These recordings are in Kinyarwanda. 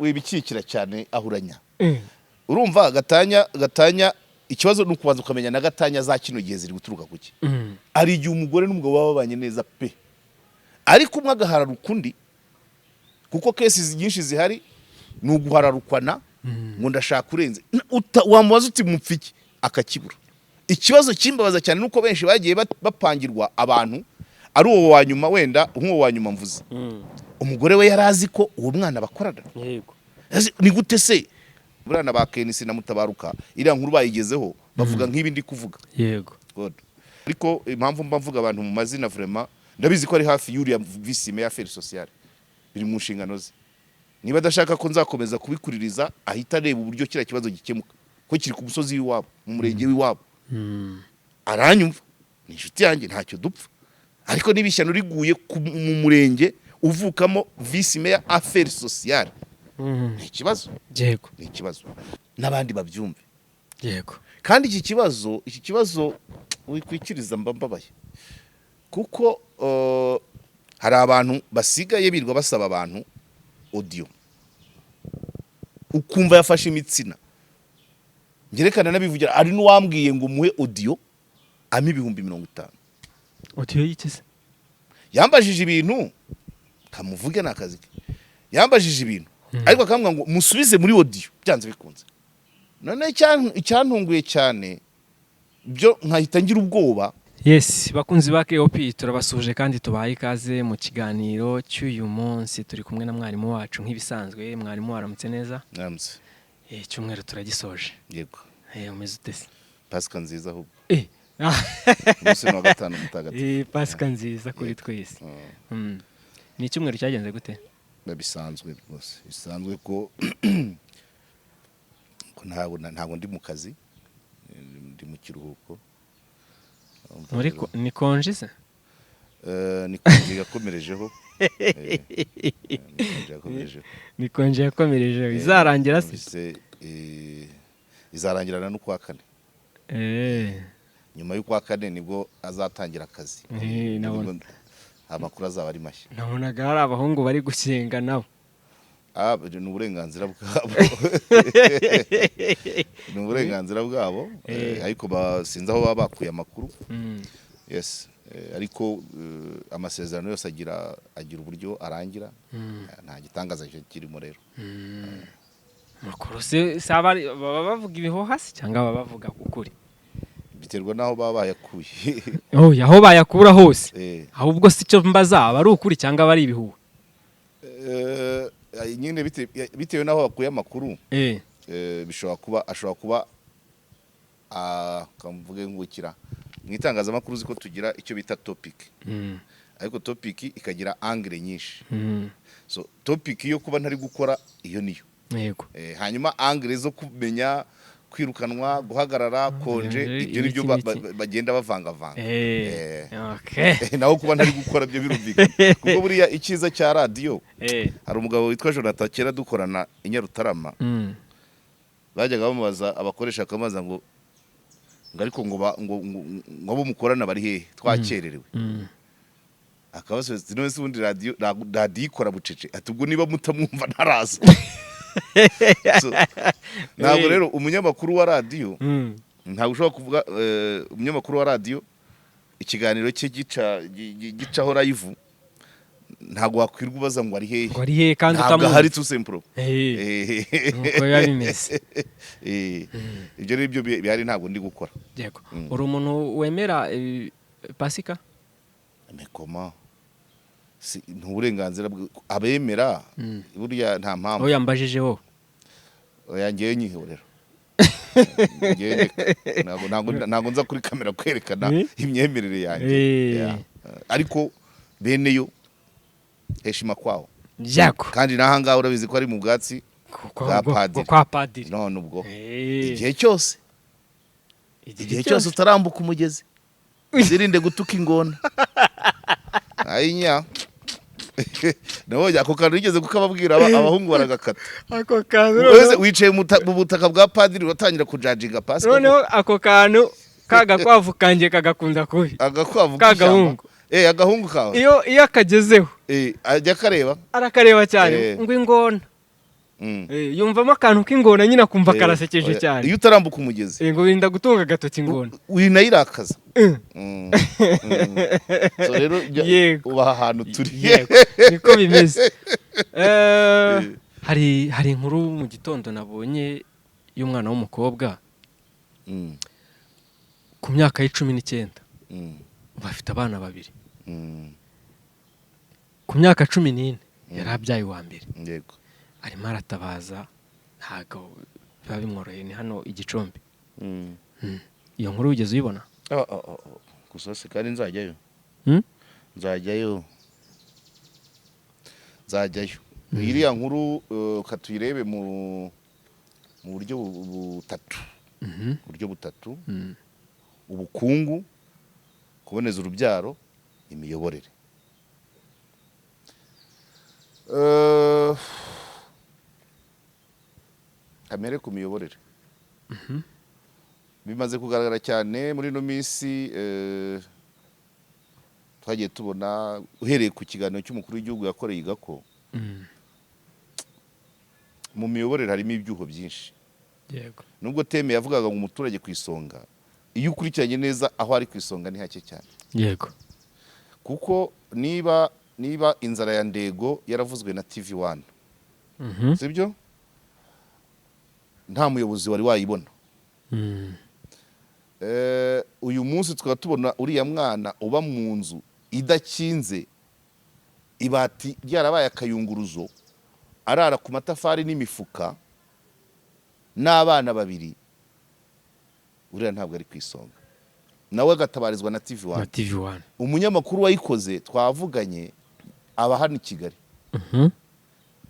wibikikira cyane ahuranya urumva gatanya ikibazo ni ukubanza ukamenya na gatanya za kino gihe ziri guturuka kuki ari igihe umugore n'umugabo baba babanye neza pe ariko umwe agahararuka undi kuko kesi nyinshi zihari ni uguhararukwana ngo ndashaka urenze wamubaza uti mupfiki akakibura ikibazo kimbabaza cyane nuko benshi bagiye bapangirwa abantu ari uwo wanyuma wenda nk'uwo wanyuma mvuze umugore we yarazi ko uwo mwana bakorana yego ni gute se burana ba Kenisi na Mutabaruka iriya nkuru bayigezeho bavuga nk'ibi ndi kuvuga yego god ariko impamvu mba mvuga abantu mu mazina vraiment ndabizi ko ari hafi y'uriya vice mayor affaires sociales biri mu nshingano ze niba adashaka ko nzakomeza kubikuririza ahita areba uburyo kira kibazo gikemuka ko kiri ku musozi w'iwabo mu murenge w'iwabo aranyumva ni inshuti yanjye ntacyo dupfa ariko nibishyano riguye mu murenge uvukamo vice mayor affaires sociales ni ikibazo yego ni ikibazo n'abandi babyumve yego kandi iki kibazo wikwikiriza mbabaye kuko hari abantu basigaye birwa basaba abantu audio ukumva yafashe imitsina ngerekana nabivugira ari n'uwambwiye ngo muhe audio ami 50,000 audio yitse yambajije ibintu kamuvuge nakazi yambajije ibintu ariko akambwa ngo musubize muri audio byanze bikunze none icyantunguye cyane byo nkahita ngira ubwoba. Yes, bakunzi ba KOP turabasuje kandi tubaye ikaze mu kiganiro cy'uyu munsi turi kumwe na mwarimu wacu nk'ibisanzwe. Mwarimu waramutse neza? Naramutse. Cyumweru turagisoje. Yego. Umeze utese? Pasika nziza ahubwo. Umunsi wa gatanu mutagatifu. Pasika nziza kuri twese. Ni cyumweru cyagenze gute? Bisanzwe rwose. Bisanzwe ko ntabwo ndi mu kazi. Ndi mu kiruhuko. Ni konje se? Ni konje yakomerejeho. Ni konje yakomerejeho. Izarangira se? Izarangirana no kwa kane. Nyuma yo kwa kane nibwo azatangira akazi. Amakuru azaba ari mashya. Nabonaga hari abahungu bari gusenga nabo. Ni uburenganzira bwabo. Ni uburenganzira bwabo ariko basinze aho baba bakuye amakuru. Yes, ariko amasezerano yose agira uburyo arangira. Nta gitangaza kirimo rero. Makuru se baba bavuga ibihoha se cyangwa baba bavuga ukuri? Biterwa naho baba bayakuye. Yaho bayakura hose. Ahubwo si cyo mbaza aba ari ukuri cyangwa bari ibihuha. Nyine bitewe naho bakuye amakuru ashobora kuba kamvuge ngukira mu itangazamakuru ziko tugira icyo bita topic ariko topic ikagira angle nyinshi so topic yo kuba ntari gukora iyo niyo yego hanyuma angle zo kumenya kwirukanwa guhagarara konje ibyo nibyo bagenda bavanga okay naho kuba ntari gukora byo birumvikana kuko buriya ikiza cya radio hari umugabo witwa Jonathan kera dukorana inyarutarama bajyaga bamubaza abakoresha akamaza ngo ariko ngo abo mukorana bari hehe twakererewe akabazo none ubundi radio ikora bucece ati ubwo niba mutamwumva ntaraza ntabwo rero umunyamakuru wa radio ntabwo ushobora kuvuga umunyamakuru wa radio ikiganiro cye gicaho live ntabwo wakwirwa ubaza ngo ari hehe kandi ntabwo hari tu simple nuko yabimeze ibyo ribyo bihari ntabwo ndi gukora. Yego uri umuntu wemera Pasika? Mekoma si n'uburenganzira abemera burya nta mpamvu. Yambajijeho yangiye nyihorera ntabwo nza kuri kamera kwerekana imyemerere yanjye ariko beneyo heshima kwawo yako kandi nahangaho urabizi ko ari mu bwatsi kwa padiri none ubwo igihe cyose utarambuka umugezi uzirinde gutuka ingona ayinya naho ako kantu rigeze kukababwira abahungu baragakata ako kantu wicaye mu butaka bwa padiri uratangira kujajinga pasi noneho ako kantu kagakwavu kanje kagakunda kubi agakwavu kagahungu agahungu kawe iyo akagezeho ajya kareba arakareba cyane ngo ingona yumvamo akantu k'ingona nyine akumva karasekeje cyane iyo utarambuka umugezi ngo wirinda gutunga agatoki ingona winayirakaza. So rero ubaha ahantu turi niko bimeze. hari inkuru mu gitondo nabonye y'umwana w'umukobwa ku myaka y'19 bafite abana babiri. Ku myaka 14 yari abyaye wa mbere. Yego. Arimo aratabaza ntago biba bimworoheye, ni hano Igicumbi. Iyo nkuru ugeze uyibona? Gusa se kandi nzajyayo. Nzajyayo. Iriya nkuru katuyirebe mu buryo butatu. Buryo butatu. Ubukungu, kuboneza urubyaro, imiyoborere. Kamere ku miyoborere. Bimaze kugaragara cyane muri no minsi twagiye tubona uhereye ku kiganiro cy'umukuru w'igihugu yakoreye igako. Mu miyoborere harimo ibyuho byinshi. Yego. Nubwo teme yavugaga ngo umuturage ku isonga, iyo ukurikiranye neza aho ari ku isonga ni hake cyane. Yego. Kuko niba inzara ya Ndego yaravuzwe na TV1. Sibyo? Nta muyobozi wari wayibona. Uyu munsi tukaba tubona uriya mwana uba mu nzu idakinze, ibati ryarabaye akayunguruzo, arara ku matafari n'imifuka n'abana babiri. Uriya ntabwo ari ku isonga. Nawe agatabarizwa na TV1. Umunyamakuru wayikoze twavuganye aba hano i Kigali.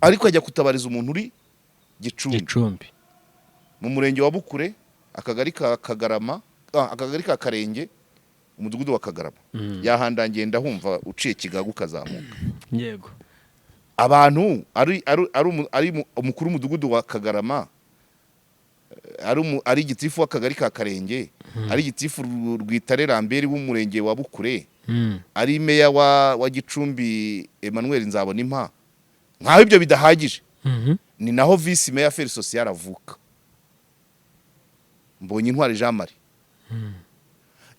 Ariko ajya kutabariza umuntu uri Gicumbi. Mu murenge wa Bukure, akagari ka Kagarama, akagari ka Karenge, umudugudu wa Kagarama. Yahandangiye ndahumva uciye Kigagu kazamuka. Yego. Abantu ari umukuru w'umudugudu wa Kagarama, ari gitifu w'akagari ka Karenge, ari gitifu Rwitare Lambert w'umurenge wa Bukure, ari meya wa Gicumbi Emmanuel Nzabonimpa. Nkaho ibyo bidahagije. Ni naho vice meya Affaires Sociales avuka, Mbonye Intwari Jean Marie.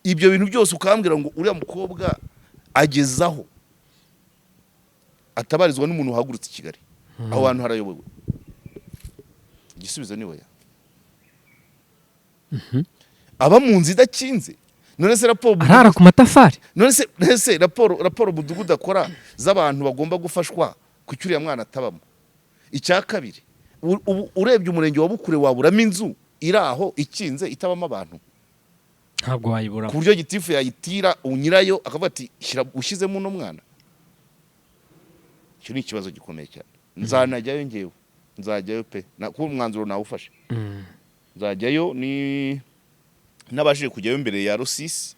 Ibyo bintu byose ukambwira ngo uriya mukobwa agezaho atabarizwa n'umuntu uhagurutse i Kigali. Aho bantu harayobowe. Igisubizo ni oya. Aba mu nzu idakinze. None se raporo arara ku matafari. None se raporo mudugudu akora z'abantu bagomba gufashwa ku cyuriya mwana atabamo. Icya kabiri, urebye umurenge wa Bukure waburamo inzu iraho ikinze itabamo abantu. Ntabwo wayibura. Ku buryo gitifu yayitira unyirayo akavuga ati ushyizemo uno mwana. Icyo ni ikibazo gikomeye cyane. Nzanajyayo ngewe. Nzajyayo pe. Kuko umwanzuro nawufashe. Nzajyayo ni nabashije kujyayo mbere ya Rusisi,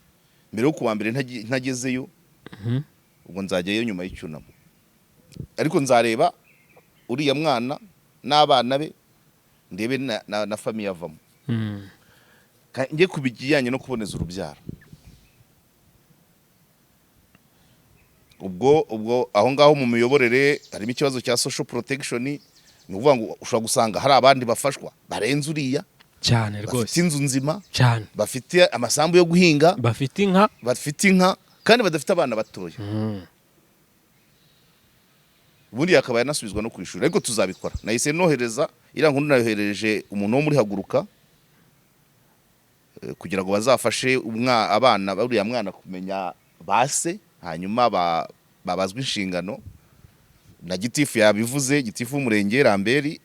mbere yo kuwa mbere ntagezeyo. Ubwo nzajyayo nyuma y'icyunamo. Ariko nzareba uriya mwana n'abana be, ndebe na famille avamo. Ngiye kubijyanye no kuboneza urubyaro. Ubwo aho ngaho mu miyoborere harimo ikibazo cya social protection. Ni ukuvuga ngo ushobora gusanga hari abandi bafashwa barenze uriya cyane rwose, bafite inzu nzima cyane, bafite amasambu yo guhinga, bafite inka kandi badafite abana batoya. Ubundi yakaba yanasubizwa no kwishura, ariko tuzabikora. Nahise nohereza iriya nkuru, nayohereje umuntu wo muri Haguruka kugira ngo bazafashe abana buriya mwana kumenya base, hanyuma babazwe inshingano. Na gitifu yabivuze, gitifu w'umurenge Lambert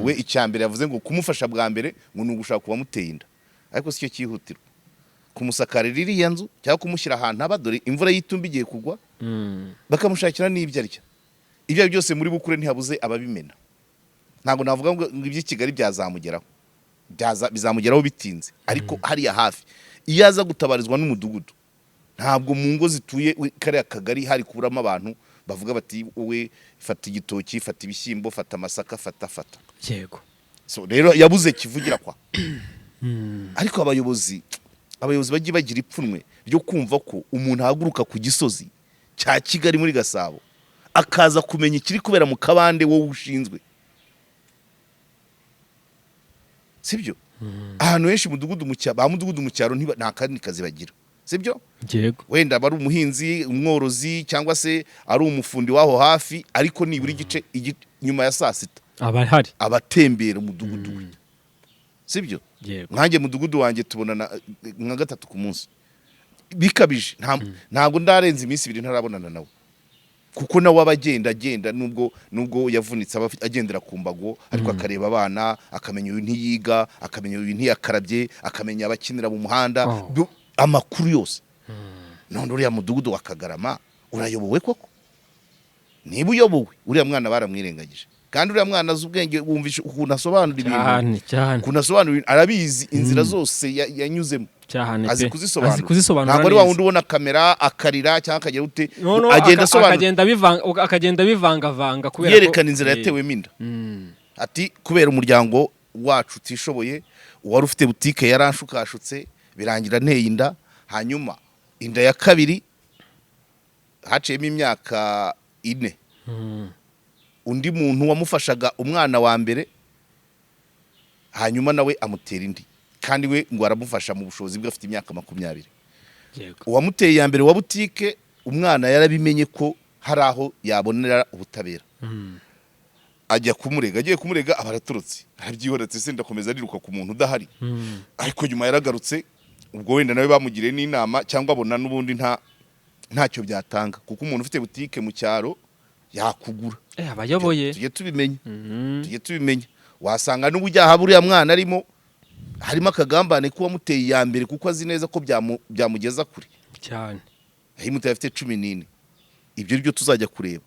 we icyambere yavuze ngo kumufasha bwa mbere ngo ni ugushaka kuba muteye inda. Ariko sicyo cyihutirwa. Kumusakarira iriya nzu cyangwa kumushyira ahantu abadore imvura y'itumba igiye kugwa, bakamushakira n'ibyo arya. Ibyo byose muri Bukure ntihabuze ababimena. Ntabwo navuga ngo iby'i Kigali byazamugeraho. Bizamugeraho bitinze, ariko hariya hafi iyo aza gutabarizwa n'umudugudu, ntabwo mu ngo zituye kariya kagari hari kuburamo abantu bavuga bati wowe fata igitoki, fata ibishyimbo, fata amasaka, fata. Yego. So rero yabuze kivugira kwa. Ariko abayobozi bagiye bagira ipfunwe ryo kumva ko umuntu ahaguruka ku gisozi cya Kigali muri Gasabo akaza kumenya ikiri kubera mu kabande wowe ushinzwe. sibyo ahantu henshi mudugudu mu cyaro ba mudugudu mu cyaro nta kandi kazi bagira sibyo yego wenda bari umuhinzi umworozi cyangwa se ari umufundi waho hafi ariko nibura igice nyuma ya saa sita abahari abatembera umudugudu we sibyo yego nkanjye mudugudu wanjye tubonana nka gatatu ku munsi bikabije ntabwo ndarenza iminsi 2 ntarabonana nawe kuko nawe abagenda nubwo yavunitse agendera ku mbago ariko akareba abana akamenya uyu ntiyiga akamenya uyu ntiyakarabye akamenya abakinira mu muhanda amakuru yose none uriya mudugudu wa Kagarama urayobowe koko niba uyobowe uriya mwana baramwirengagije kandi uriya mwana azi ubwenge wumvisha ukuntu asobanura ibintu cyane kunasobanura arabizi inzira zose yanyuzemo cyane azi kuzisobanura ntabwo ari wa wundi ubona kamera akarira cyangwa akagera ute agenda asobanura akagenda bivanga kubera yerekana inzira yatewemo inda ati kubera umuryango wacu utishoboye uwari ufite butike yaranshukashutse birangira nteye inda hanyuma inda ya kabiri haciyemo imyaka 4 undi muntu wamufashaga umwana wa mbere hanyuma nawe amutera indi kandi we ngo aramufasha mu bushobozi bwe afite imyaka 20 yego uwamuteye ya mbere wa butike umwana yarabimenye ko hari aho yabonera ubutabera ajya kumurega agiye kumurega abaraturutse arabyihoretse se ndakomeza ariruka ku muntu udahari ariko nyuma yaragarutse ubwo wenda nawe bamugiriye n'inama cyangwa abona n'ubundi ntacyo byatanga kuko umuntu ufite butike mu cyaro yakugura abayoboye tujye tubimenya wasanga n'ubujyaha buriya mwana harimo akagambane kuba muteye ya mbere kuko azi neza ko byamugeza kure cyane muteye afite 14 ibyo byo tuzajya kureba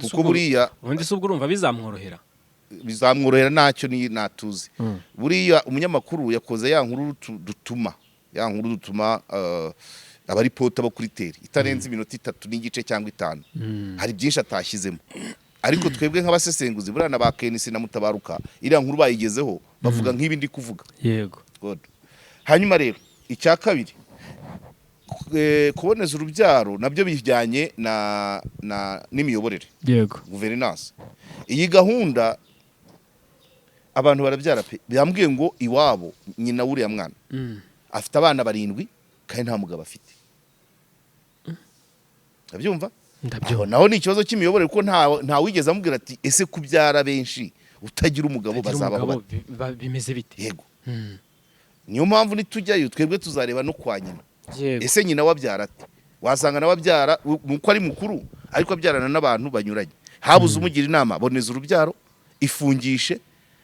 kuko buriya ubundi se ubwo urumva bizamworohera ntacyo ni natuzi buriya umunyamakuru yakoze ya nkuru dutuma abaripota bo kuri teri itarenze iminota 3 n'igice cyangwa 5 hari byinshi atashyizemo ariko twebwe nk'abasesenguzi burana ba Kenisi na Mutabaruka iriya nkuru bayigezeho bavuga nk'ibi ndi kuvuga yego hanyuma rero icya kabiri kuboneza urubyaro nabyo bijyanye n'imiyoborere yego governance iyi gahunda abantu barabyara pe byambwiye ngo iwabo nyina wuriya mwana afite abana 7 kandi nta mugabo afite abyumva naho ni ikibazo cy'imiyoborere kuko nta wigeze amubwira ati ese kubyara benshi utagira umugabo bazabaho bimeze bite yego niyo mpamvu nitujyayo twebwe tuzareba no kwa nyina ese nyina wabyara ati wasanga nawe abyara nuko ari mukuru ariko abyarana n'abantu banyuranye habuze umugira inama boneza urubyaro ifungishe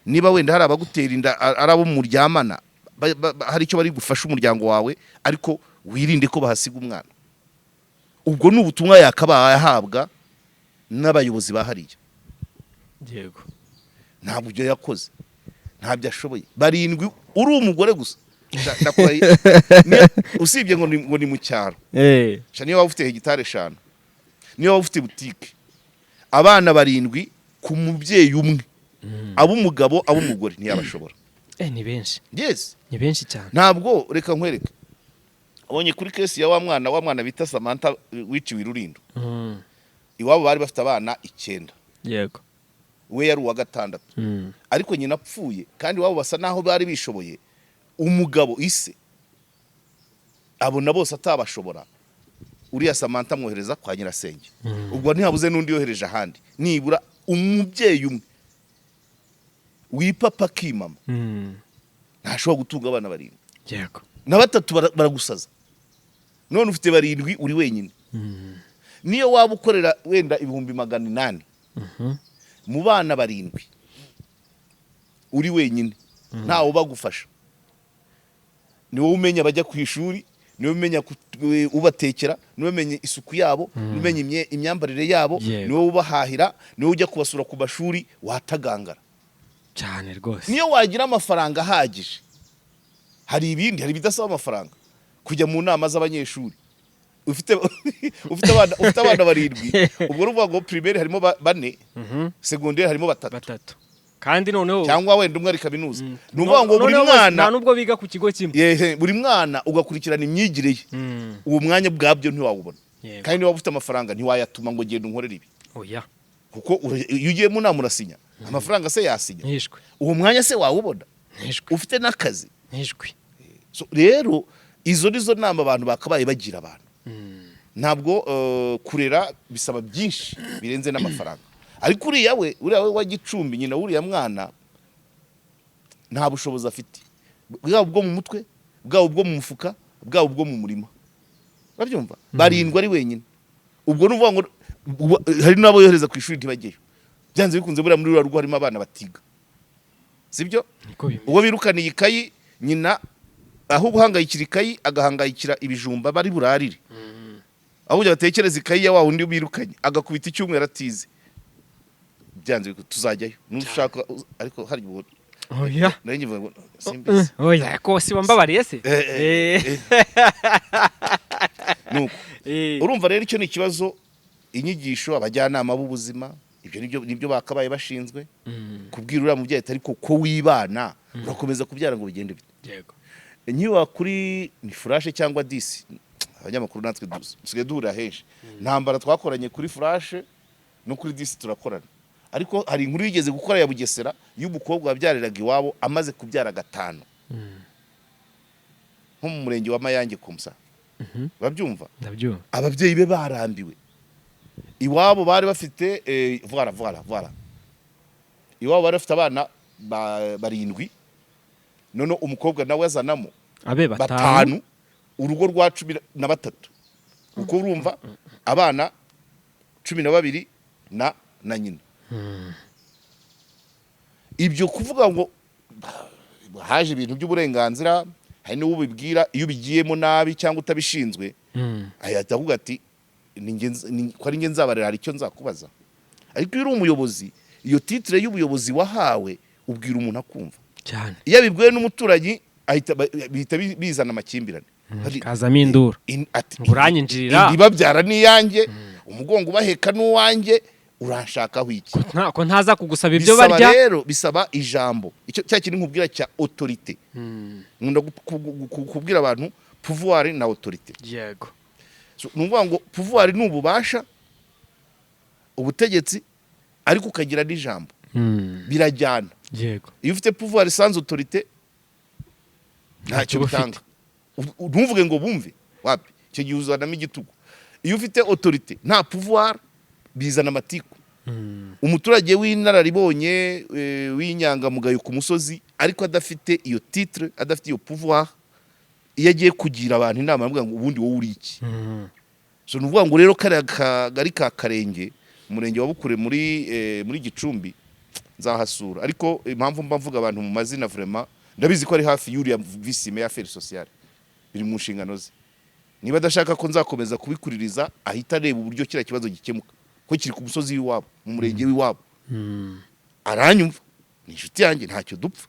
niba wenda hari abagutera inda arabo muryamana hari icyo bari gufasha umuryango wawe ariko wirinde ko bahasiga umwana ubwo ni ubutumwa yakabaye ahabwa n'abayobozi bahariye yego ntabwo ibyo yakoze ntabyo ashoboye 7 uri umugore gusa usibye ngo ni mu cyaro niyo waba ufite hegitari 5 niyo waba ufite butike abana 7 ku mubyeyi umwe ab'umugabo ab'umugore ntiyabashobora ni benshi yes ni benshi cyane ntabwo reka nkwereke abonye kuri kesi ya wa mwana bita Samantha wiciwe Rulindo iwabo bari bafite abana 9 yego we yari uwa 6 ariko nyina apfuye kandi iwabo basa naho bari bishoboye umugabo ise abona bose atabashobora uriya Samantha mwohereza kwa nyirasenge ubwo ntihabuze n'undi yohereje ahandi nibura umubyeyi umwe wipapa kimama ntashobora gutunga abana 7 yego na 3 baragusaza none ufite 7 uri wenyine niyo waba ukorera wenda 800 mu bana 7 uri wenyine ntawo bagufasha niwo umenya bajya ku ishuri niwo umenya ubatekera niwo umenya isuku yabo niwo umenya imyambarire yabo niwo ubahahira niwo ujya kubasura ku bashuri watagangara cyane rwose niyo wagira amafaranga ahagije hari ibidasaba amafaranga kujya mu nama z'abanyeshuri ufite abana 7 ubwo ruvuga ngo primaire harimo 4 secondaire harimo 3 kandi noneho cyangwa wenda umwe ari kaminuza nuvuga ngo buri mwana nta nubwo biga ku kigo kimwe buri mwana ugakurikirana imyigire ye uwo mwanya bwabyo ntiwawubona kandi niba ufite amafaranga ntiwayatuma ngo genda unkorere ibi oya kuko iyo ugiye mu nama urasinya amafaranga se yasinya yishwe uwo mwanya se wawubona ufite n'akazi. ntijwi Rero izo nizo nama abantu bakabaye bagira abantu. Ntabwo kurera bisaba byinshi birenze n'amafaranga. Ariko uriya we wa Gicumbi nyina uriya mwana nta bushobozi afite, bwaba bwo mu mutwe, bwaba bwo mu mufuka, bwaba bwo mu murima. Babyumva barindwa ari wenyine. Ubwo nuvuga ngo hari nabo yohereza ku ishuri ntibajyeyo, byanze bikunze buriya muri rugo harimo abana batiga, sibyo? Uwo birukaniye ikayi nyina aho guhangayikira ikayi agahangayikira ibijumba bari burarire, aho ujya batekereza ikayi ya wa wundi birukanye agakubita icyumweru atize. Byanze tuzajyayo nushaka, ariko hari oya nari ngivuga ngo simbizi oya ko si bambabariye se nuko urumva rero icyo ni ikibazo. Inyigisho abajyanama b'ubuzima ibyo nibyo bakabaye bashinzwe kubwira uriya mubyeyi ariko ko wibana urakomeza kubyara ngo bigende bite. yego Nkiwa kuri ni flash cyangwa disi, abanyamakuru natwe dusigaye duhura henshi. Ntambara twakoranye kuri flash no kuri disi turakorana, ariko hari inkuru yigeze gukora ya Bugesera y'umukobwa wabyariraga iwabo amaze kubyara 5 nko mu murenge wa Mayange kumsa. Babyumva ndabyumva. Ababyeyi be barambiwe iwabo bari bafite voilà iwabo bari bafite abana 7, none umukobwa nawe yazanamo abe 5, urugo rwa 13. Uko urumva abana 12 na nyina. Ibyo kuvuga ngo haje ibintu by'uburenganzira, hari n'uwo bibwira iyo bigiyemo nabi cyangwa utabishinzwe ahita avuga ati ko ari nge nzabarera hari icyo nzakubaza. Ariko iyo uri umuyobozi, iyo titre y'ubuyobozi wahawe ubwira umuntu akumva cyane. Iyo bibwiwe n'umuturanyi bihita bizana amakimbirane, kazamo induru, uranyinjirira ibabyara n'iyanjye, umugongo ubaheka n'uwanjye, uranshakaho iki? ko ntaza kugusaba ibyo barya. Rero bisaba ijambo, icyo cya kintu nkubwira cya autorité. Nkunda kubwira abantu pouvoir na autorité. Yego. Nuvuga ngo pouvoir ni ububasha, ubutegetsi, ariko ukagira n'ijambo. Birajyana. Yego. Iyo ufite pouvoir sans autorité ntacyo bitanga. Ntuvuge ngo bumve wapi, icyo gihe uzanamo igitugu. Iyo ufite autorité nta pouvoir bizana amatiku. Umuturage w'inararibonye w'inyangamugayo ku musozi ariko adafite iyo titre, adafite iyo pouvoir, iyo agiye kugira abantu inama avuga ngo ubundi wowe uri iki? Nuvuga ngo rero kari ka Karenge umurenge wa Bukure muri Gicumbi nzahasura, ariko impamvu mba mvuga abantu mu mazina vraiment ndabizi ko ari hafi y'uriya vice maire affaires sociales, biri mu nshingano ze. Niba adashaka ko nzakomeza kubikuririza ahita areba uburyo kira kibazo gikemuka, ko kiri ku musozi w'iwabo mu murenge w'iwabo. Aranyumva, ni inshuti yanjye, ntacyo dupfa.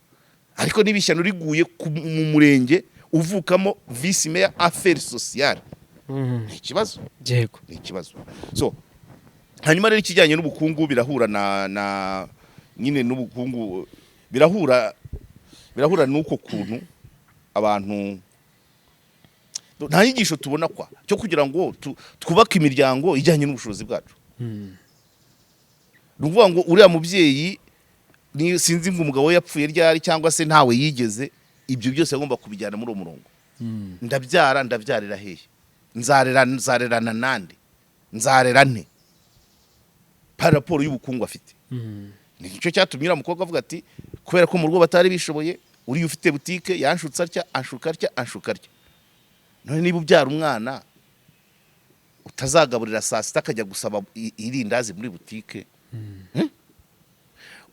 Ariko nibishyano riguye mu murenge uvukamo vice maire affaires sociales, ni ikibazo. Yego, ni ikibazo. Hanyuma rero ikijyanye n'ubukungu birahura na nyine n'ubukungu birahura nuko kuntu abantu nta nyigisho tubona cyo kugira ngo twubake imiryango ijyanye n'ubushobozi bwacu. Nuvuga ngo uriya mubyeyi ni sinzi ngo umugabo we yapfuye ryari cyangwa se ntawe yigeze, ibyo byose agomba kubijyana muri uwo murongo. Ndabyarira hehe? Nzarerana nande? Nzarera nte? Par rapport y'ubukungu afite. Ni cyo cyatumye uriya mukobwa avuga ati kubera ko mu rugo batari bishoboye, uri ufite butike yanshutse atya anshuka atya. None niba ubyara umwana utazagaburira saa sita akajya gusaba irindazi muri butike,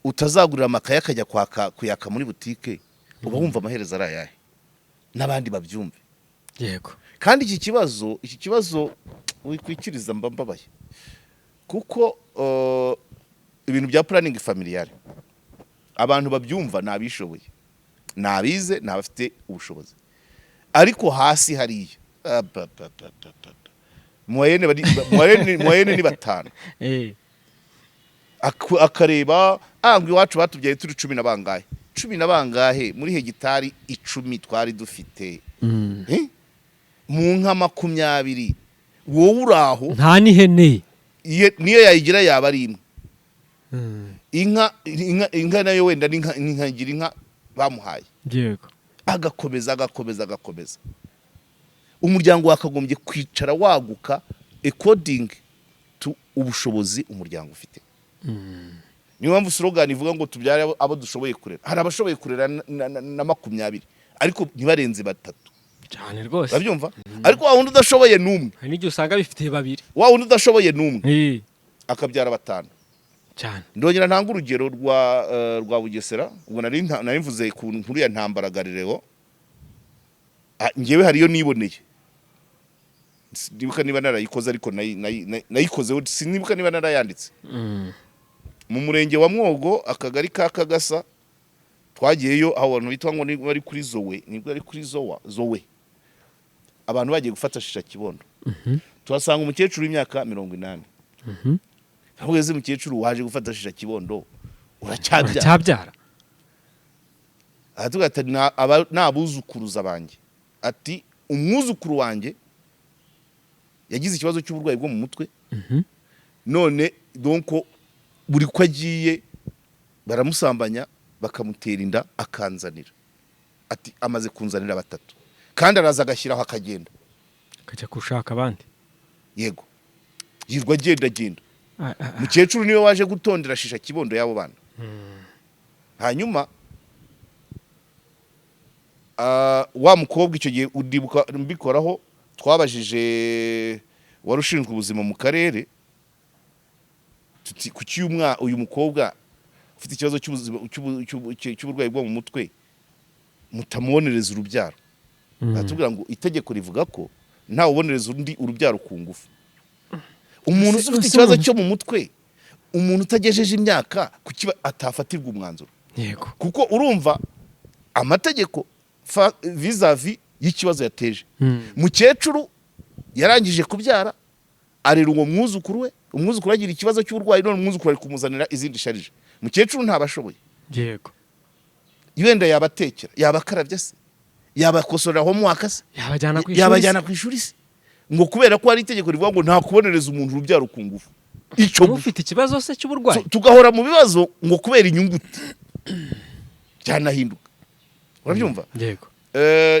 utazagurira amakaye akajya kuyaka muri butike, uba wumva amaherezo ari ayahe? N'abandi babyumve. Yego. Kandi iki kibazo wikwikiriza mbabaye, kuko ibintu bya planning familiale abantu babyumva nabishoboye, nabize, nabafite ubushobozi, ariko hasi hariya moyenne ni 5 akareba ngo iwacu batubyaye turi 10 bangahe muri hegitari 10 twari dufite mu nka 20, wowe uraho nta n'ihene niyo yayigira yaba ari imwe. Inka nayo wenda n'inka gira inka bamuhaye yego agakomeza umuryango wakagombye kwicara waguka according to ubushobozi umuryango ufite. Niyo mpamvu slogan ivuga ngo tubyare abo dushoboye kurera. Hari abashoboye kurera na 20 ariko ntibarenze 3 cyane rwose babyumva. Ariko wa wundi udashoboye numwe, hari n'icyo usanga bifite 2, wa wundi udashoboye numwe akabyara 5 cyane. Ndongera ntanga urugero rwa Bugesera, ubwo nari mvuze ku nkuru ya Ntambara Galileo. Ngewe hariyo niboneye, ndibuka niba narayikoze ariko nayikozeho, sinibuka niba narayanditse. Mu murenge wa Mwogo, akagari ka Kagasa, twagiyeyo aho abantu bitwa ngo bari kuri Zowe, nibwo ari kuri Zowe, abantu bagiye gufata shisha kibondo. Tuhasanga umukecuru w'imyaka 80. Ahubwo mukecuru waje gufata shisha kibondo uracyabyara. Atuga ati nabuzukuruza banjye, ati umwuzukuru wanjye yagize ikibazo cy'uburwayi bwo mu mutwe, none donc buri ko agiye baramusambanya bakamutera inda akanzanira, ati amaze kunzanira 3 kandi araza agashyiraho akagenda akajya gushaka abandi. Yego yirwa agenda mukecuru niwe waje gutondera shisha kibondo yabo bana. Hanyuma wa mukobwa icyo gihe udibuka mbikoraho, twabajije warushinzwe ubuzima mu karere tuti kuki uyu mukobwa ufite ikibazo cy'uburwayi bwo mu mutwe mutamubonereza urubyaro. Batubwira ngo itegeko rivuga ko nta ubonereza undi urubyaro ku ngufu. Umuntu ufite ikibazo cyo mu mutwe, umuntu utagejeje imyaka kuki atafatirwa umwanzuro. Yego kuko urumva amategeko vis-a-vis y'ikibazo yateje. Mukecuru yarangije kubyara, arera uwo mwuzukuru we, umwuzukuru agira ikibazo cy'uburwayi, none umwuzukuru ari kumuzanira izindi sharije. Mukecuru ntabashoboye. Yego yenda yabatekera, yabakarabya se, yabakosorera homework se, yabajyana ku ishuri se, ngo kubera ko hari itegeko rivuga ngo nta kubonereza umuntu urubyaro ku ngufu. Icyo ufite ikibazo se cy'uburwayi tugahora mu bibazo ngo kubera inyunguti cyanahinduka. Urabyumva? Yego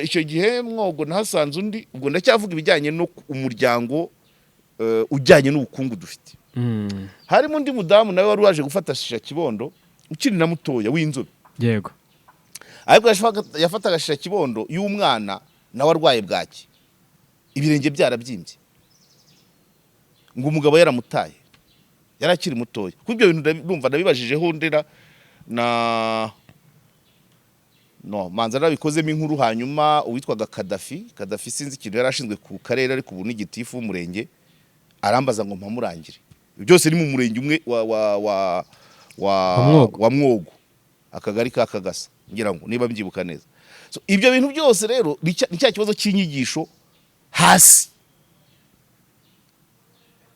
icyo gihe Mwogo nahasanze undi, ubwo ndacyavuga ibijyanye no umuryango ujyanye n'ubukungu dufite. Harimo undi mudamu nawe wari waje gufata shisha kibondo ukiri na mutoya w'inzobe. Yego ariko yafataga shisha kibondo y'umwana nawe arwaye bwaki, ibirenge byarabyimbye, ngo umugabo yaramutaye, yarakiri mutoya. Kuko ibyo bintu ndumva nabibajijeho ndera manza nabikozemo inkuru. Hanyuma uwitwaga Kadafi sinzi ikintu yarashinzwe ku karere ariko ubu n'igitifu w'umurenge arambaza ngo mpamurangire. Byose ni mu murenge umwe wa Mwogo, akagari ka Kagasa, ngira ngo niba mbyibuka neza. So ibyo bintu byose rero ni cya kibazo cy'inyigisho hasi.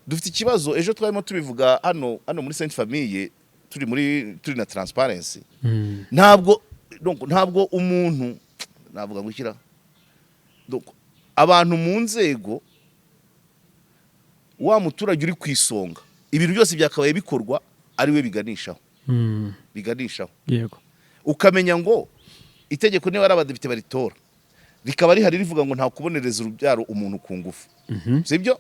Dufite ikibazo, ejo twarimo tubivuga hano muri Sainte Famille, turi na transparency. Ntabwo umuntu navuga gushyira abantu mu nzego, wa muturage uri ku isonga, ibintu byose byakabaye bikorwa ari we biganishaho. Yego ukamenya ngo itegeko niba ari abadepite baritora rikaba rihari rivuga ngo nta kubonereza urubyaro umuntu ku ngufu, sibyo?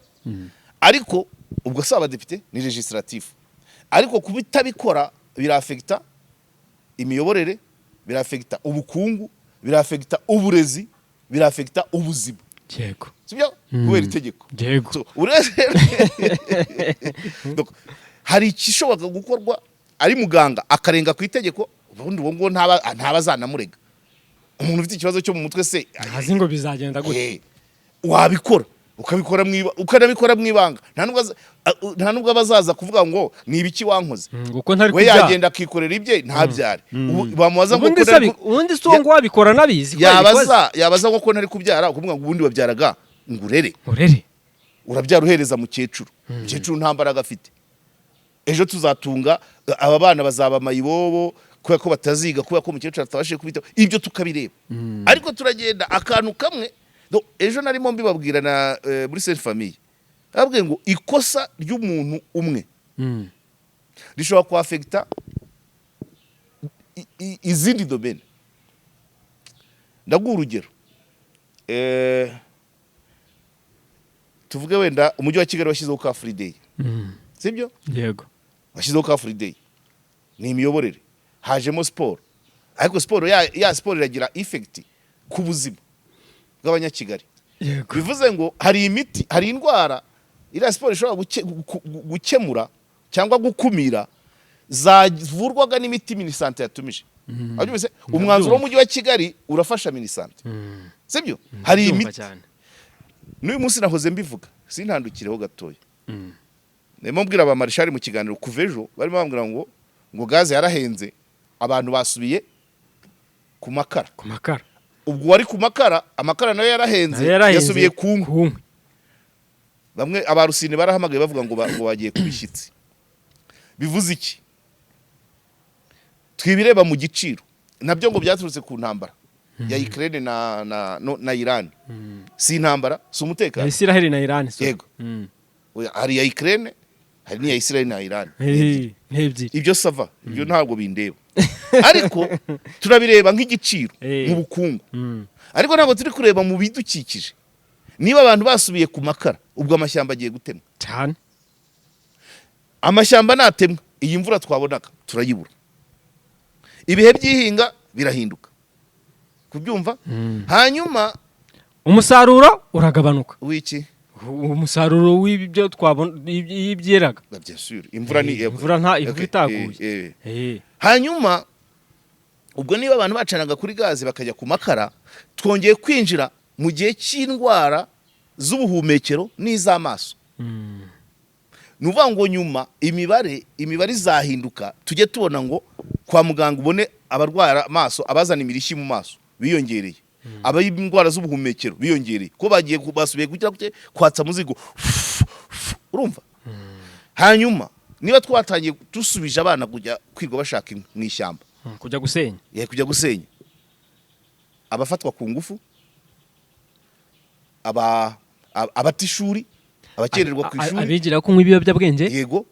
Ariko ubwo si abadepite, ni legislatif. Ariko kubitabikora birafekta imiyoborere, birafekta ubukungu, birafekta uburezi, birafekta ubuzima. Yego sibyo? Kubera itegeko. Yego hari ikishoboka gukorwa ari muganga akarenga ku itegeko, ubundi uwo ngo ntabazanamurega. Umuntu ufite ikibazo cyo mu mutwe se azi ngo bizagenda gute, wabikora ukanabikora mwibanga, nta nubwo abazaza kuvuga ngo ni ibiki wankoze. We yagenda akikorera ibye ntabyare. Bamubaza ngo ubundi si ngo wabikora nabizi ko yabaza ngo ntari kubyara, ukuvuga ngo ubundi wabyaraga ngurere urabyara uhereza mukecuru. Mukecuru nta mbaraga afite. Ejo tuzatunga aba bana bazaba mayibobo kubera ko bataziga, kubera ko mukecuru atabashije kubita. Ibyo tukabireba. Ariko turagenda akantu kamwe. Ejo narimo mbibabwira na muri Sainte Famille, ababwiye ngo ikosa ry'umuntu umwe rishobora kuafekta izindi domaine. ndaguha urugero tuvuge wenda umujyi wa Kigali washyizeho Car Free Day sibyo yego washyizeho Car Free Day ni imiyoborere hajemo siporo ariko siporo ya siporo iragira effect ku buzima bw'abanyakigali yego bivuze ngo hari imiti hari indwara iriya siporo ishobora gukemura cyangwa gukumira zavurwaga n'imiti Minisante yatumije abyumvise umwanzuro w'umujyi wa Kigali urafasha Minisante sibyo hari imiti n'uyu munsi nahoze mbivuga sintandukireho gatoya nemo mbwira aba marshal mu kiganiro kuvejo barimo bambwira ngo gaze yarahenze abantu basubiye ku makara ubwo wari ku makara amakara nayo yarahenze yasubiye ku nkwi bamwe abarusine barahamagaye bavuga ngo bagiye kubishyitsi bivuze iki twibireba mu giciro nabyo ngo byaturutse ku ntambara ya Ukraine na Iran si intambara si umutekano Israel na Iran yego hari ya Ukraine hari n'iya Israel na Iran ibyo sava ibyo ntabwo bindeba ariko turabireba nk'igiciro mu bukungu ariko ntabwo turi kureba mu bidukikije niba abantu basubiye ku makara ubwo amashyamba agiye gutemwa cyane amashyamba natemwa iyi mvura twabonaga turayibura ibihe by'ihinga birahinduka kubyumva hanyuma umusaruro uragabanuka wiki umusaruro w'ibyo twabona ibyeraga imvura ni imvura itaguye hanyuma ubwo niba abantu bacanaga kuri gaze bakajya ku makara twongeye kwinjira mu gihe cy'indwara z'ubuhumekero n'iz'amaso nuvuga ngo nyuma imibare izahinduka tujye tubona ngo kwa muganga ubone abarwara amaso abazana imirishyi mu maso biyongereye abayindwara z'ubuhumekero biyongereye ko bagiye basubiye kugira kwatsa muzigo urumva hanyuma niba twatangiye dusubije abana kujya kwirwa bashaka mu ishyamba kujya gusenya abafatwa ku ngufu abatishuri abakererwa ku ishuri abigira kunywa ibiyobyabwenge yego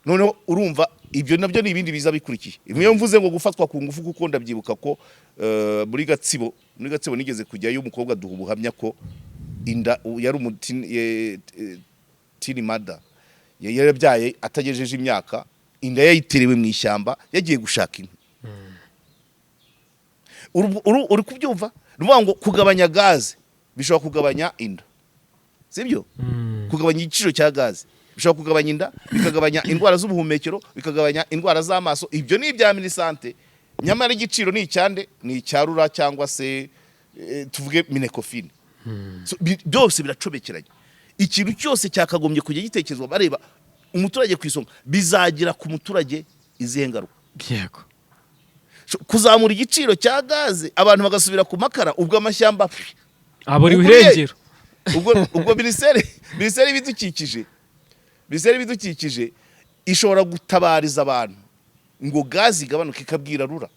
noneho urumva ibyo nabyo ni ibindi biza bikurikiye niyo mvuze ngo gufatwa ku ngufu kuko ndabyibuka ko muri Gatsibo nigeze kujyayo umukobwa duha ubuhamya ko inda yari umutini mada yarabyaye atagejeje imyaka inda yayiterewe mu ishyamba yagiye gushaka inkwi uri kubyumva nuvuga ngo kugabanya gaze bishobora kugabanya inda sibyo kugabanya igiciro cya gaze bishobora kugabanya inda bikagabanya indwara z'ubuhumekero bikagabanya indwara z'amaso ibyo ni ibya Minisante nyamara igiciro ni icyande ni icyarura cyangwa se tuvuge Minecofin byose biracobekeranye ikintu cyose cyakagombye kujya gitekerezwa bareba umuturage ku isonga bizagira ku muturage izihe ngaruka yego kuzamura igiciro cya gaze abantu bagasubira ku makara ubwo amashyamba aburi irengero ubwo minisiteri y'ibidukikije ishobora gutabariza abantu ngo gaze igabanuka ikabwira rura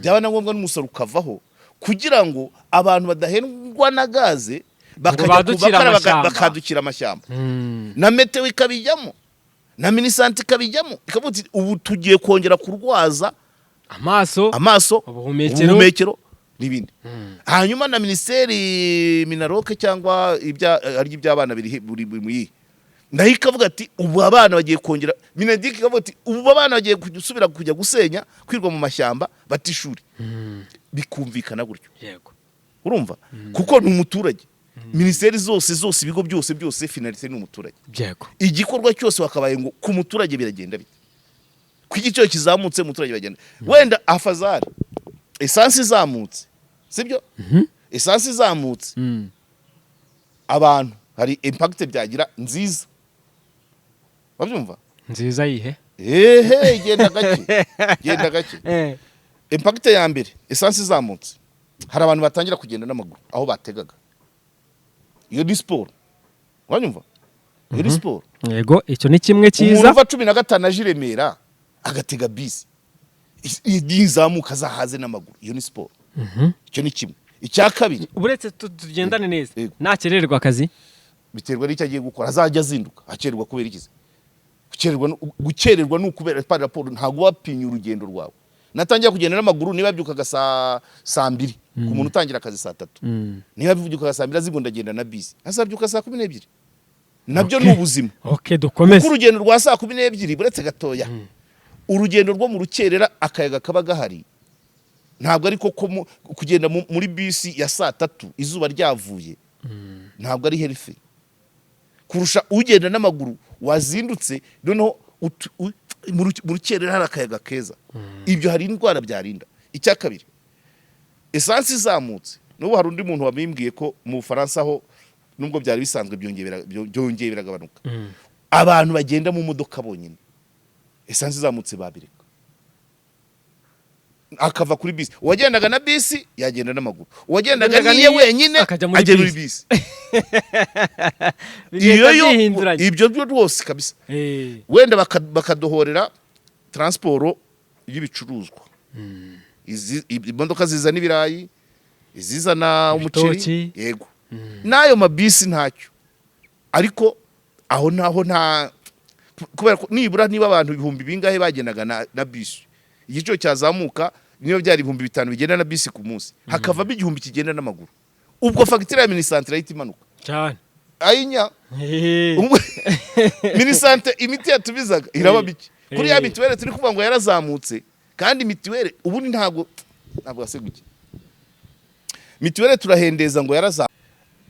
byaba na ngombwa n'umusoro ukavaho kugira ngo abantu badahendwa na gaze bakadukira amashyamba na meteo ikabijyamo na Minisante ikabijyamo ikavuga ubu tugiye kongera kurwaza amaso ubuhumekero n'ibindi hanyuma na minisiteri Minaroke cyangwa iby'abana buri muyi naho ikavuga ati ubu abana bagiye kongera Minedike ikavuga ati ubu abana bagiye gusubira kujya gusenya kwirwa mu mashyamba batishuri bikumvikana gutyo yego urumva kuko ni umuturage minisiteri zose ibigo byose finalite ni umuturage yego igikorwa cyose wakabaye ngo ku muturage biragenda bite ku igiciro kizamutse umuturage bagenda wenda afazari esansi izamutse sibyo esansi izamutse abantu hari impact byagira nziza babyumva nziza yihe genda gake impact ya mbere esansi izamutse hari abantu batangira kugenda n'amaguru aho bategaga iyo ni sport wanyumva iyo ni sport yego icyo ni kimwe cyiza umuntu uva 15 aje Remera agatega bisi izamuka zahaze n'amaguru iyo ni sport icyo ni kimwe icya kabiri uburetse tugendane neza nakererwa akazi biterwa n'icyo agiye gukora azajya azinduka akererwa kubera ikize gukererwa n'ukubera par rapport ntago wapinya urugendo rwawe natangiye kugenda n'amaguru niba byukaga saa 2 ku muntu utangira akazi saa 3 niba bivuga saa 2 zigo ndagenda na bisi azabyuka saa 12 nabyo ni ubuzima. dukomeze urugendo rwa saa 12 buretse gatoya urugendo rwo mu rukerera akayaga kaba gahari ntabwo ariko kugenda muri bisi ya saa 3 izuba ryavuye ntabwo ari healthy kurusha ugenda n'amaguru wazindutse noneho mu rukerera hari akayaga keza. Ibyo hari indwara byarinda. Icya kabiri esansi izamutse n'ubu hari undi muntu wabimbwiye ko mu Faransa ho nubwo byari bisanzwe byongeye biragabanuka abantu bagenda mu modoka bonyine esansi izamutse babireka akava kuri bisi. Uwagendaga na bisi yagenda n'amaguru, uwagendaga niye wenyine ajya muri bisi. Ibyo byo rwose kabisa. Wenda bakadohorera transport y'ibicuruzwa. Imodoka zizana ibirayi, izizana umuceri, yego. Nayo mabisi ntacyo. Ariko aho naho nta kubera nibura niba abantu ibihumbi bingahe bagendaga na bisi. Igiciro cyazamuka niyo byari 5,000 bigenda na bisi ku munsi hakava igihumbi kigenda n'amaguru. Ubwo fagitire ya minisantre yahita imanuka cyane. Ayinya minisantre imiti yatubizaga iraba biki kuri ya mituwele turi kuvuga ngo yarazamutse kandi mituwele ubu ntabwo aseguke mituwele turahendeza ngo yarazamutse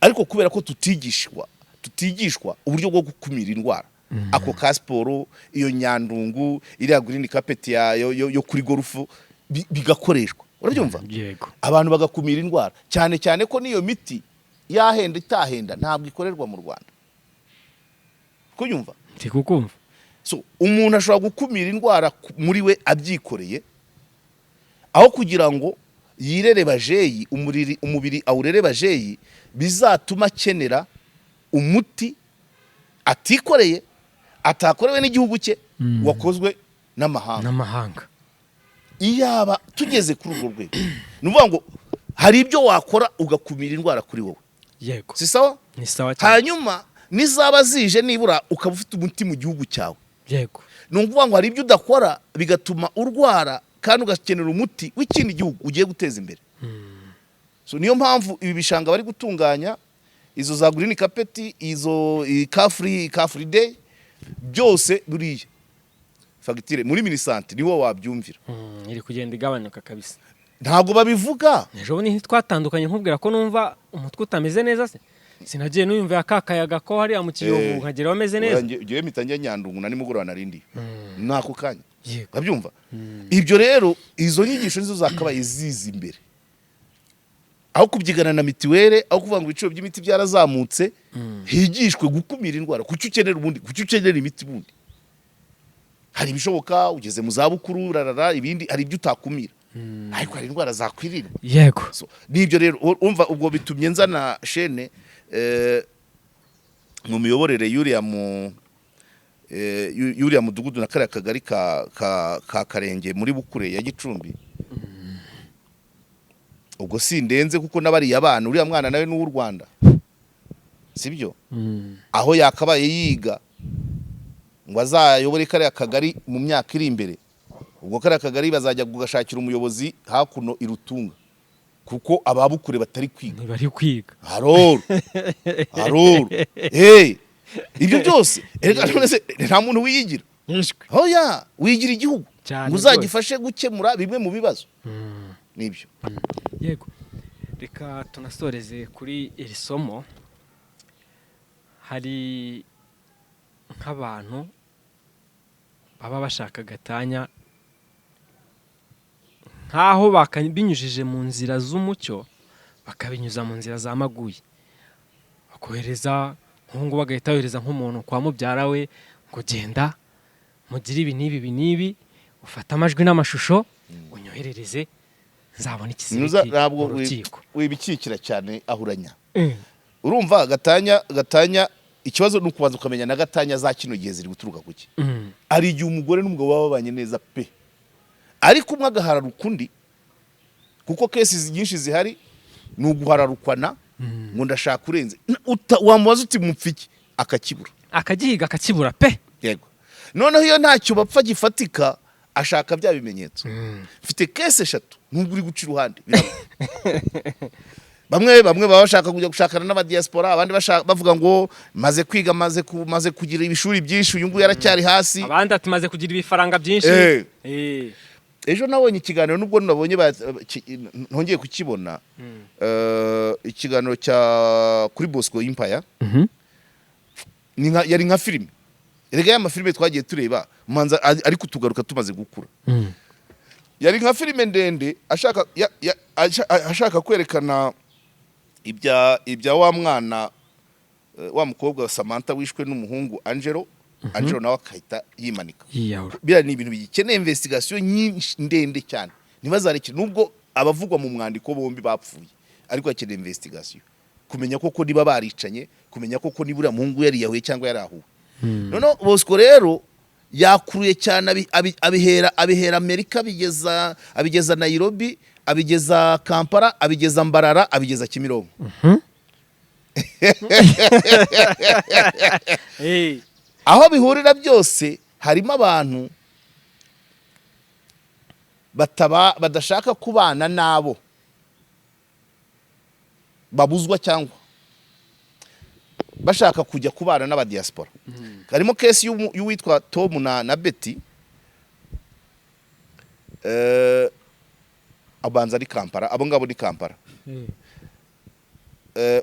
ariko kubera ko tutigishwa uburyo bwo gukumira indwara. Ako ka siporo iyo nyandungu iriya green carpet yo kuri golfu bigakoreshwa urabyumva abantu bagakumira indwara cyane cyane ko niyo miti yahenda itahenda ntabwo ikorerwa mu Rwanda kunyumva tikukumva. So umuntu ashobora gukumira indwara muri we abyikoreye aho kugira ngo yirere bajeyi umubiri awurere bajeyi bizatuma kenera umuti atikoreye atakorewe n'igihugu cye wakozwe n'amahanga. Iyaba tugeze kuri urwo rwego nuvuga ngo hari ibyo wakora ugakumira indwara kuri wowe. Yego. Si sawa? Ni sawa cyane. Hanyuma nizaba zije nibura ukaba ufite umuti mu gihugu cyawe. Yego. Nuvuga ngo hari ibyo udakora bigatuma urwara kandi ugakenera umuti w'ikindi gihugu ugiye guteza imbere. So niyo mpamvu ibi bishanga bari gutunganya izo za green carpet izo car free day byose buriye fagitire muri minisantre niwo wabyumvira iri kugenda igabanuka kabisa. Ntabwo babivuga ejo ni twatandukanye nkubwira ko numva umutwe utameze neza se sinagiye nuyumva akakayaga ko hari amukiyovu nkagera wameze neza ngiye mitanje nyandungu na nimugorana narindi nako kanya babyumva. Ibyo rero izo nyigisho nizo zakabaye zizi imbere aho kubyigana na mitiwele aho kuvuga ngo ibiciro by'imiti byarazamutse higishwe gukumira indwara kuki ukenera ubundi kuki ukenera imiti bundi. Hari ibishoboka ugeze mu zabukuru rarara ibindi hari ibyo utakumira ariko hari indwara zakwirinda. Yego. So nibyo rero umva ubwo bitumye nzana shene mu miyoborere yuriya mudugudu na kare kagari ka Karenge muri Bukure ya Gicumbi. Ubwo sindenze kuko nabari abana uriya mwana nawe n'u Rwanda sibyo aho yakabaye yiga ngo azayobore kare akagari mu myaka iri imbere. Ubwo kare akagari bazajya gugashakira umuyobozi hakuno irutunga kuko ababukure batari kwiga bari kwiga haroro ibyo byose nta muntu wiyigira hoya wigira igihugu uzagifashe gukemura bimwe mu bibazo nibyo. Yego. Reka tunasoreze kuri iri somo. Hari nk'abantu baba bashaka gatanya nkaho bakabinyujije mu nzira z'umucyo bakabinyuza mu nzira za maguye bakohereza nk'ubu bagahita yohereza nk'umuntu kwa mubyara we ngo genda mugire ibi n'ibi ufata amajwi n'amashusho unyoherereze nzabona ikiziriki ntabwo wibikikira cyane ahuranya. Urumva gatanya ikibazo ni ukubanza ukamenya na gatanya za kino gihe ziri guturuka kuki. Ari igihe umugore n'umugabo baba babanye neza pe ariko umwe agahararuka undi kuko kesi nyinshi zihari ni uguhararukwana ngo ndashaka urenze wamubaza uti mupfiki akakibura akagihiga akakibura pe. Yego. Noneho iyo ntacyo bapfa gifatika ashaka bya bimenyetso. Mfite kese 3 nubwo uri guca iruhande. Bamwe baba bashaka kujya gushakana n'abadiaspora, abandi bavuga ngo maze kwiga, maze kugira ibishuri byinshi, uyu nguyu yaracyari hasi, abandi ati maze kugira ibifaranga byinshi. Ejo nabonye ikiganiro, nubwo nabonye ntongeye kukibona, ikiganiro cya kuri Bosco Empire, yari nka filime. Erega ya mafilime twagiye tureba manza ari kutugaruka tumaze gukura. Yari nka filime ndende ashaka kwerekana ibya wa mwana wa mukobwa wa Samantha wishwe n'umuhungu Angelo nawe akahita yimanika. Bira ni ibintu bikeneye investigation nyinshi ndende cyane. Ntibazarekire nubwo abavugwa mu mwandiko bombi bapfuye, ariko akeneye investigation kumenya koko niba baricanye, kumenya koko nibura muhungu yari yahuye cyangwa yarahuwe. None Bosco rero yakuruye cyane, abihera Amerika, abigeza Nairobi, abigeza Kampala, abigeza Mbarara, abigeza Kimironko. Aho bihurira byose harimo abantu badashaka kubana nabo, babuzwa cyangwa bashaka kujya kubana n'abadiaspora. Harimo case y'uwitwa Tom na Betty, abanza ari Kampala, abo ngabo ni Kampala.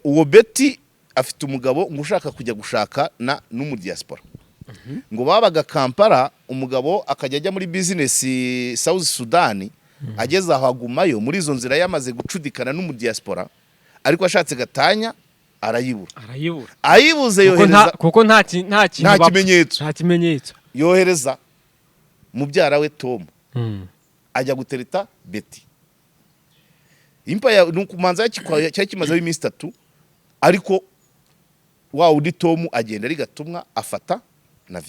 Uwo Betty afite umugabo ngo ushaka kujya gushaka n'umudiaspora. Ngo babaga Kampala, umugabo akajya ajya muri business South Sudan, ageze aho agumayo muri izo nzira yamaze gucudikana n'umudiaspora, ariko ashatse gatanya arayibura. Ayibuze yohereza kuko nta kimenyetso. Yohereza mubyara we Tom, ajya gutereta Betty. Empire nukumanza cyakimaze iminsi 3, ariko wa udi Tom agenda ari gatumwa afata na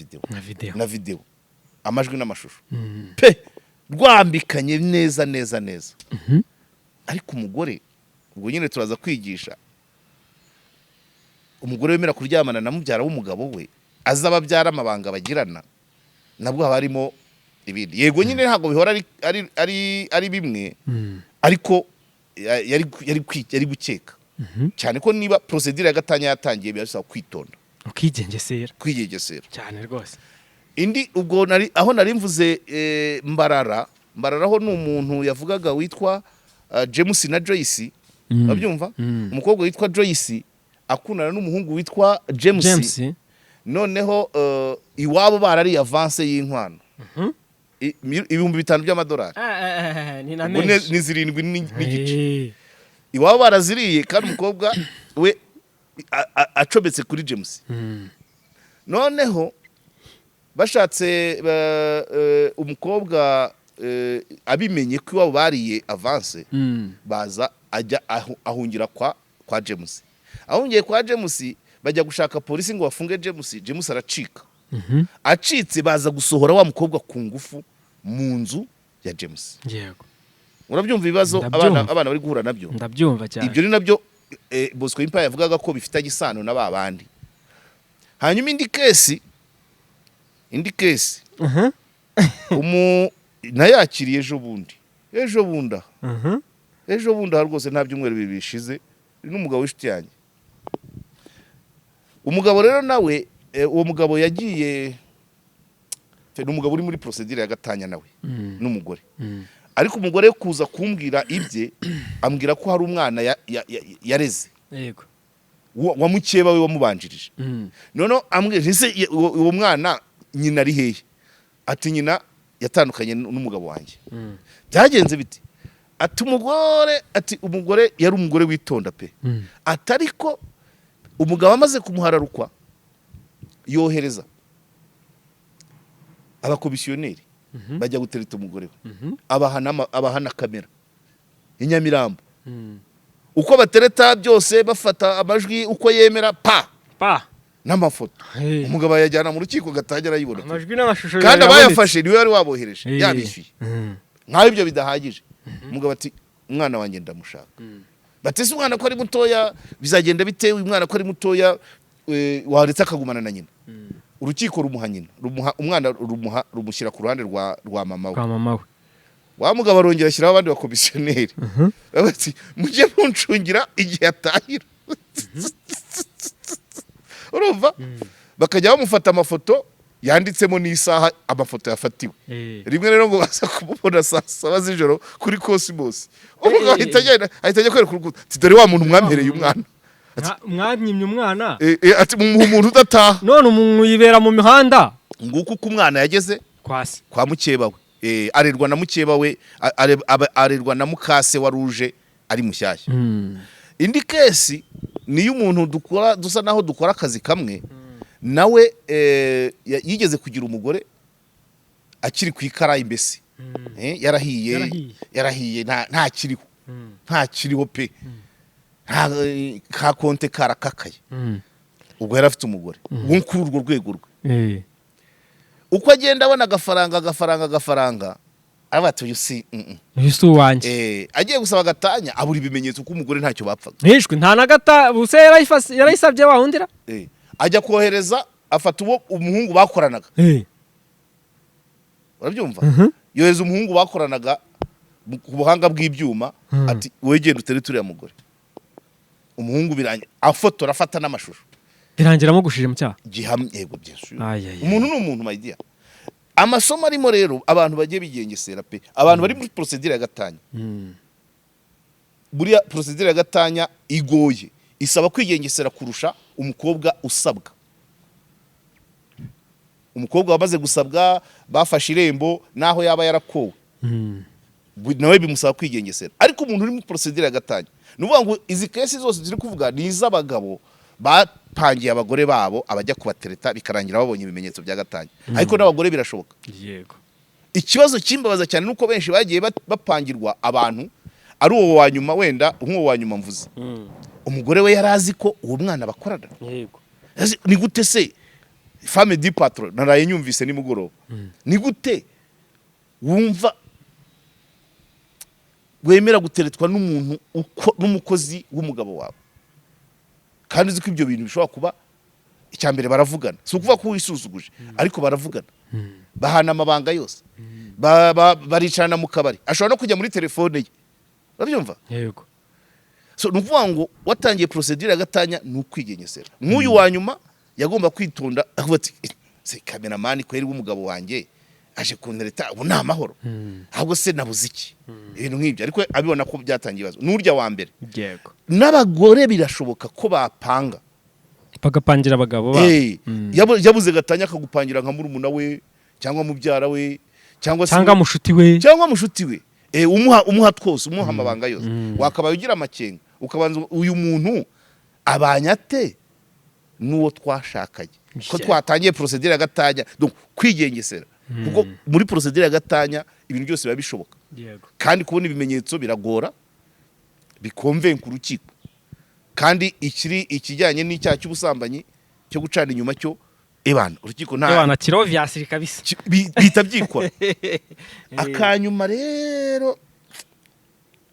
video amajwi n'amashusho. Pe rwambikanye neza. Ariko umugore ubwo nyine turaza kwigisha, umugore wemera kuryamana na mubyara w'umugabo we, azaba byara amabanga bagirana, nabwo harimo ibindi. Yego nyine ntago bihora ari bimwe, ariko yari gukeka cyane ko niba procedure ya gatanya yatangiye byasaba kwitonda, kwigengesera cyane rwose. Indi ubwo aho nari mvuze Mbarara ho ni umuntu yavugaga witwa James na Joyce, babyumva. Umukobwa witwa Joyce akundana n'umuhungu witwa James. Noneho iwabo barari avance y'inkwano, $5,000 by'amadolari, ni ni 7 n'igice. Iwabo baraziriye, kandi umukobwa we acometse kuri James. Noneho bashatse umukobwa abimenye ko iwabo bariye avance, baza ajya ahungira kwa James. Ahungiye kwa James, bajya gushaka polisi ngo bafunge James aracika. Acitse baza gusohora wa mukobwa ku ngufu mu nzu ya James. Yego. Urabyumva ibibazo abana bari guhura nabyo? Ndabyumva cyane. Ibyo ni nabyo Bosco Empire yavugaga ko bifitanye isano n'ababandi. Hanyuma indi case nayakiriye ejo bundi rwose, nta byumweru bibiri bishize, n'umugabo w'inshuti yanjye. Umugabo rero nawe, uwo mugabo yagiye, n'umugabo uri muri procedure ya gatanya nawe n'umugore. Ariko umugore kuza kumbwira ibye, ambwira ko hari umwana yareze. Yego. Wa mukeba we wamubanjirije. None ambwira ese uwo mwana nyina ari hehe? Ati nyina yatandukanye n'umugabo wanjye. Byagenze biti? Ati umugore yari umugore witonda pe. Atariko umugabo amaze kumuhararukwa, yohereza abakomisiyoneri bajya gutereta umugore we, abahana kamera inyamirambo. Uko batereta byose bafata amajwi uko yemera pa n'amafoto. Umugabo yajyana mu rukiko gatangira yibona amajwi n'amashusho, kandi abayafashe niwe wari wabohereje yabishyuye. Nkaho ibyo bidahagije, umugabo ati umwana wanjye ndamushaka. Batese umwana ko ari mutoya bizagenda bite? Uyu mwana ko ari mutoya waretse akagumana na nyina. urukiko rumuha nyina umwana rumushyira ku ruhande rwa mama we kwa mama we wa mugabo arongera ashyiraho abandi bakomisiyoneri bati mujye muncungira igihe atahira urumva bakajya bamufata amafoto yanditsemo n'isaha amafoto yafatiwe rimwe rero ngo baza kumubona saa 7 z'ijoro kuri Cosmos umugabo ahita ajya kwereka urukuta ati dore wa muntu mwampereye umwana mwanyimye umwana ati umuntu udataha none umuntu yibera mu mihanda nguko uko umwana yageze kwasi kwa mukeba we arerwa na mukeba we arerwa na mukase wa ruje ari mushyashya indi kesi niyo umuntu dusa naho dukora akazi kamwe nawe yigeze kugira umugore akiri ku ikara imbesi yarahiye nta kiriho pe ka konte karakakaye ubwo yari afite umugore wo kuri urwo rwego rwe uko agenda abona agafaranga abati uyu si wanjye agiye gusaba agatanya abura ibimenyetso ko umugore ntacyo bapfaga ntishwe nta nagata buse yarayisabye wahundira ajya kohereza afata uwo umuhungu bakoranaga urabyumva yohereza umuhungu bakoranaga ku buhanga bw'ibyuma ati wowe genda utere turiya mugore umuhungu birangira afotora afata n'amashusho birangiramo gushije mu cyaha gihamye yego byinshi umuntu ni umuntu my dear amasomo arimo rero abantu bagiye bigengesera pe abantu bari muri procedure ya gatanya buriya procedure ya gatanya igoye isaba kwigengesera kurusha umukobwa usabwa umukobwa wamaze gusabwa bafashe irembo naho yaba yarakowe nawe bimusaba kwigengesera ariko umuntu uri muri procedure ya gatanya nuvuga ngo izi kesi zose ziri kuvuga ni iz'abagabo bapangiye abagore babo abajya kubatereta bikarangira babonye ibimenyetso bya gatanya ariko n'abagore birashoboka yego ikibazo kimbabaza cyane nuko benshi bagiye bapangirwa abantu ari uwo wa nyuma wenda nk'uwo wa nyuma mvuze umugore we yarazi ko uwo mwana bakorana yego ni gute se femme du patron naraye nyumvise nimugoroba ni gute wumva wemera guteretwa n'umuntu n'umukozi w'umugabo wawe kandi uzi ko ibyo bintu bishobora kuba icyambere baravugana si ukuvuga ko wisuzuguje ariko baravugana bahana amabanga yose baricarana mu kabari ashobora no kujya muri telefone ye urabyumva yego so ni ukuvuga ngo watangiye procedure ya gatanya ni ukwigengesera nk'uyu wa nyuma yagomba kwitonda avuga ati se kameramani kweri w'umugabo wanjye aje kuntereta ubu nta mahoro ahubwo se nabuze iki ibintu nk'ibyo ariko abibona ko byatangiye ibibazo n'urya wa mbere yego n'abagore birashoboka ko bapanga bagapangira abagabo yabuze gatanya akagupangira nka murumuna we cyangwa mubyara we cyangwa mushuti we umuha twose umuha amabanga yose wakabaye ugira amakenga ukabanza uyu muntu abanyate n'uwo twashakanye ko twatangiye procedure ya gatanya donc kwigengesera kuko muri procedure ya gatanya ibintu byose biba bishoboka kandi kubona ibimenyetso biragora bikonvenka urukiko kandi ikijyanye n'icyaha cy'ubusambanyi cyo gucana inyuma cyo ebana urukiko ebana kirovyasiri kabisa bita byikora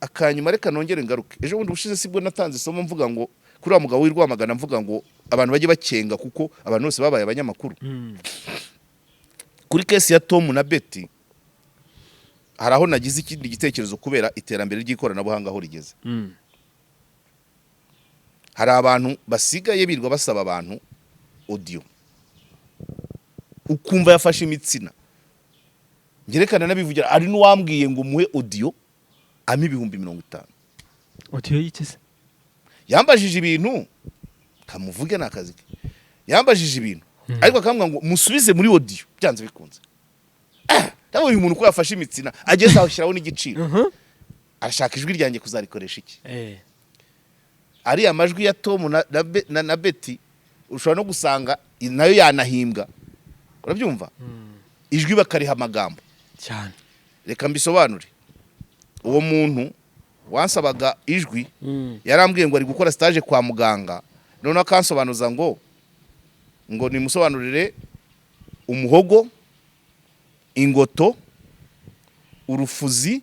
akanyuma reka nongere ngaruke ejo bundi bushize sibwo natanze isomo mvuga ngo kuri wa mugabo w'Irwamagana mvuga ngo abantu bajye bakenga kuko abantu bose babaye abanyamakuru kuri kesi ya Tom na Betty hari aho nagize ikindi gitekerezo kubera iterambere ry'ikoranabuhanga aho rigeze hari abantu basigaye birwa basaba abantu audio ukumva yafashe imitsina ngerekana nabivugira ari n'uwambwiye ngo muhe audio ami 50,000 audio yitse yambajije ibintu kamuvuge nakazi yambajije ibintu ariko akambwa ngo musubize muri audio byanze bikunze ndabo uyu muntu ko yafashe imitsina ageze aho shyiraho n'igiciro arashaka ijwi ryanjye kuzarikoresha iki ari amajwi ya Tom na Betty ushobora no gusanga nayo yanahimbwa urabyumva ijwi bakariha amagambo cyane reka mbisobanure uwo muntu wansabaga ijwi yarambwiye ngo ari gukora stage kwa muganga none akansobanuza ngo nimusobanurire umuhogo ingoto urufuzi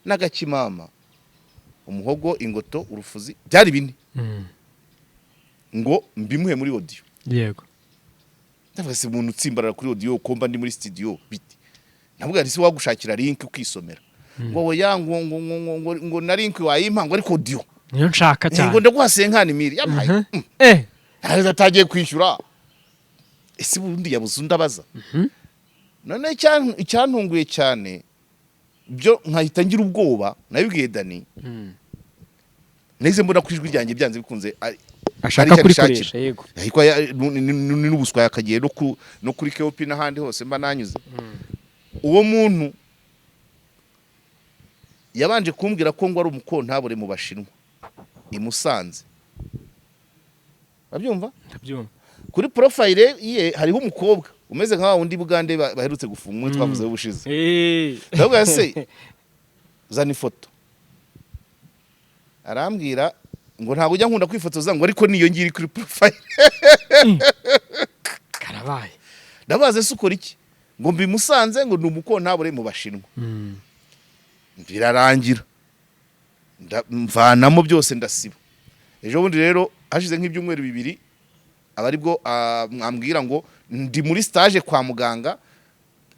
n'agakimama umuhogo ingoto urufuzi byari bine ngo mbimuhe muri audio yego ndavuga se umuntu utsimbarara kuri audio komba ndi muri studio biti navuga nti se wagushakira link ukisomera ngo oya ngo na link wayimpa ngo ariko audio niyo nshaka cyane ngo ndaguha 50 yampaye aheza atagiye kwishyura ese bundi yabuze undabaza none icyantunguye cyane byo nkahita ngira ubwoba nabibwiye Dani neze mbona kwijwi ryanjye byanze bikunze ashaka kurikoresha yego ariko n'ubuswa yakagiye no kuri KOP n'ahandi hose mba nanyuze uwo muntu yabanje kumbwira ko ngo ari umukontabure mu Bashinwa imusanze babyumva kuri profile ye hariho umukobwa umeze nka wundi Bugande baherutse gufungwa twavuze ubushize ndavuga se zana ifoto arambwira ngo ntabwo ujya nkunda kwifotoza ngo ariko niyo ngiri kuri profile karabaye ndabaze se ukora iki ngo mbimusanze ngo ni umukontabure mu Bashinwa birarangira mvanamo byose ndasiba ejo bundi rero hashize nk'ibyumweru 2 abari bwo ambwira ngo ndi muri stage kwa muganga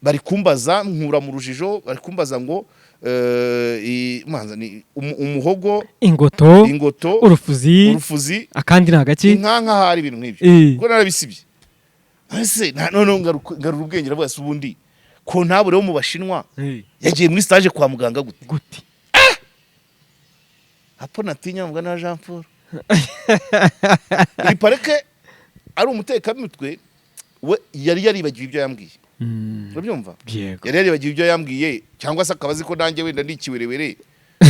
bari kumbaza nkura mu rujijo bari kumbaza ngo manza ni umuhogo ingoto urufuzi akandi ntagaki nkanka hari ibintu nk'ibyo ko narabisibye ese none ngarura ubwenge ravuga se ubundi ko ntabure wo mu Bashinwa yagiye muri stage kwa muganga gute hapo natinya mugana na Jean Paul ni pareke ari umutekamutwe we yari yaribagiwe ibyo yambwiye urabyumva yari yaribagiwe ibyo yambwiye cyangwa se akabazi ko nanjye wenda ndikiwerewere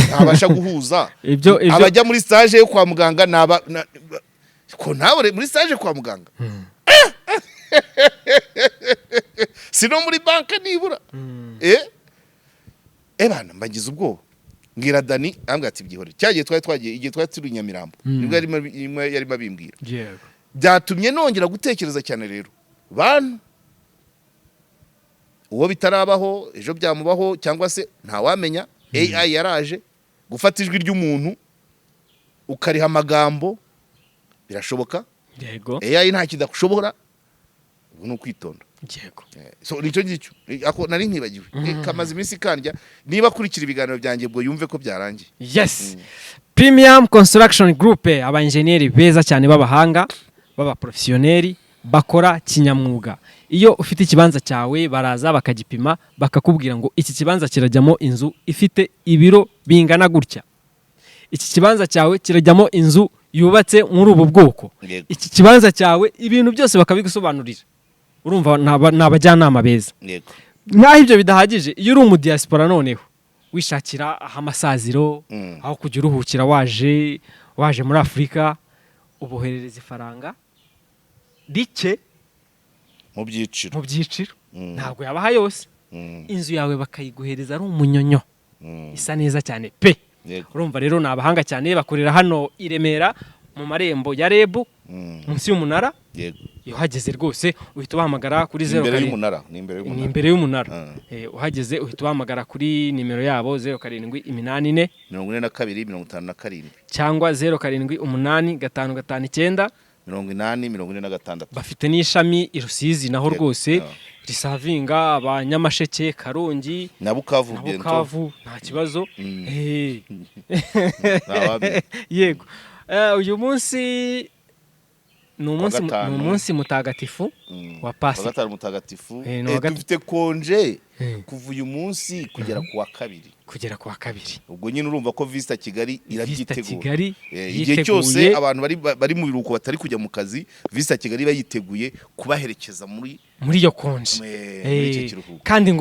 ntabasha guhuza abajya muri stage yo kwa muganga ko ntabure muri stage kwa muganga sino muri banke nibura bana mbagize ubwoba ngira Dani ambwa ati byihore cyagiye twagiye igihe turi Nyamirambo nibwo yari mabimbwira byatumye nongera gutekereza cyane rero bantu uwo bitarabaho ejo byamubaho cyangwa se nta wamenya AI yaraje gufata ijwi ry'umuntu ukariha amagambo birashoboka yego AI nta kidakushobora ubu no kwitonda yego so nicyo ngicyo ako nari nkibagiwe kamaze iminsi kandya niba kurikira ibiganiro byanjye bwo yumve ko byarangiye yes Premium Construction Group aba engineer beza cyane babahanga baba professionnel bakora kinyamwuga iyo ufite ikibanza cyawe baraza bakagipima bakakubwira ngo iki kibanza kirajyamo inzu ifite ibiro bingana gutya iki kibanza cyawe kirajyamo inzu yubatse muri ubu bwoko iki kibanza cyawe ibintu byose bakabigusobanurira urumva nabajyanama beza naho ibyo bidahagije iyo uri mu diaspora noneho wishakira amasaziro aho kujya uruhukira waje muri Afrika uboherereza ifaranga rike mu byiciro ntabwo yabaha yose inzu yawe bakayiguhereza ari umunyonyo isa neza cyane pe urumva rero ni abahanga cyane bakorera hano i Remera mu marembo ya REB munsi y'umunara iyo hageze rwose uhita ubahamagara kuri 0 ni imbere y'umunara uhageze uhita ubahamagara kuri nimero yabo 0784 42 cyangwa 078559 80 bafite n'ishami i Rusizi naho rwose risavinga abanyamasheke Karongi na Bukavu nta kibazo yego uyu munsi ni umunsi mutagatifu wa Pasika gatanu mutagatifu dufite konje kuva uyu munsi kugera ku wa kabiri ubwo nyine urumva ko Vista Kigali irabyitegura igihe cyose abantu bari mu biruhuko batari kujya mu kazi Vista Kigali bayiteguye kubaherekeza muri iyo konje kandi